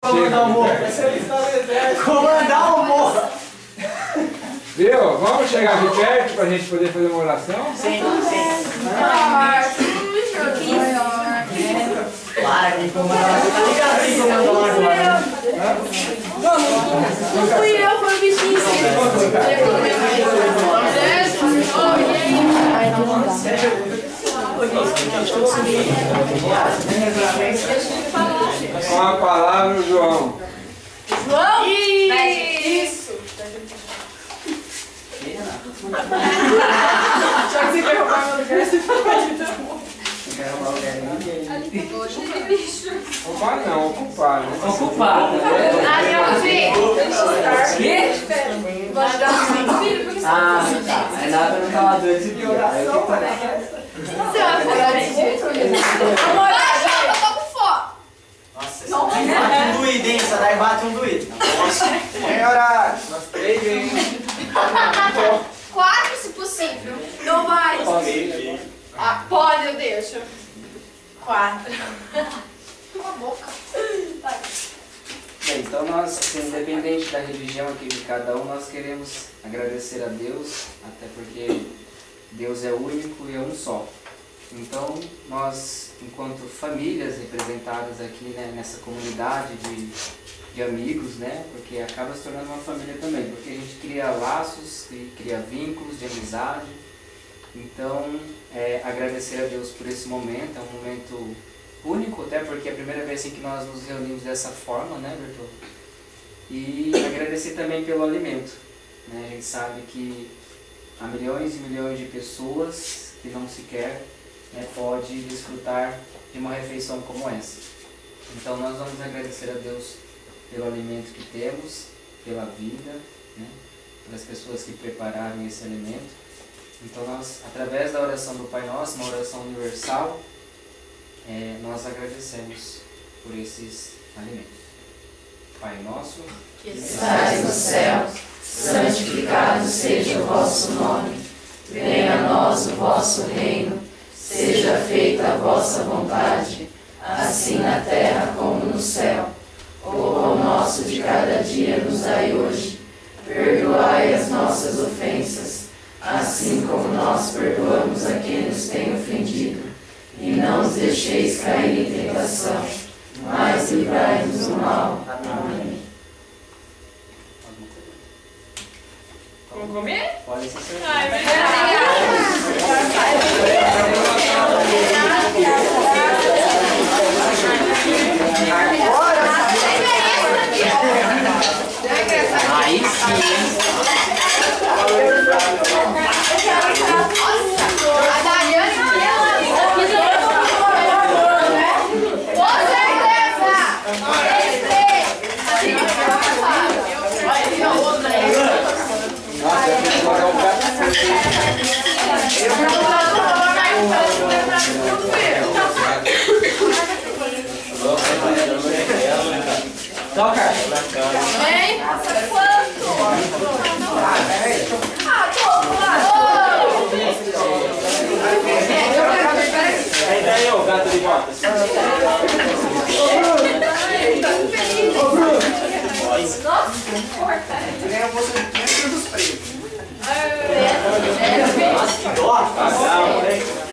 Comandar o morro. Comandar o morro. Viu? Vamos chegar aqui perto pra gente poder fazer uma oração? Sim. Para, quem comandar. Tá ligado quem comandou lá agora? Não fui eu, foi o bichinho. Com a palavra, João. João? Isso! Já que você quer roubar meu lugar, você pode dar bom. Não quero roubar o lugar de ninguém. Roubar não, ocupar, né? Ocupado. Ah, tá. É nada pra não falar dois de piorar. Você vai furar de jeito nenhum. Amor, eu tô com fome. Nossa, essa daí bate um doído, hein? Essa daí bate um doído. Senhora, nós 3 vem. 4, se possível. Não vai. Ah, pode, eu deixo. 4. Cala a boca. Vai. Bem, então nós, independente da religião aqui de cada um, nós queremos agradecer a Deus, até porque Deus é único e é um só. Então, nós, enquanto famílias representadas aqui, né, nessa comunidade de amigos, né, porque acaba se tornando uma família também, porque a gente cria laços, cria vínculos de amizade. Então, agradecer a Deus por esse momento, é um momento único, até porque é a primeira vez assim, que nós nos reunimos dessa forma, né, Bertoldo? E agradecer também pelo alimento, né? A gente sabe que há milhões e milhões de pessoas que não sequer pode desfrutar de uma refeição como essa. Então nós vamos agradecer a Deus pelo alimento que temos, pela vida, né? Pelas pessoas que prepararam esse alimento. Então nós, através da oração do Pai Nosso, uma oração universal, nós agradecemos por esses alimentos. Pai nosso, que estais no céu, santificado seja o vosso nome. Venha a nós o vosso reino. Seja feita a vossa vontade, assim na terra como no céu. O pão nosso de cada dia nos dai hoje. Perdoai as nossas ofensas, assim como nós perdoamos a quem nos tem ofendido. E não nos deixeis cair em tentação, mas livrai-nos do mal. Amém. Vamos comer? pode ser servido. Ai, Aí sim. a Daiane Toca. vem, passa quanto? Ah, Aí daí, ô gato de botas. nossa, porca. Ganhou você dos pretos. É, Nossa, que dó.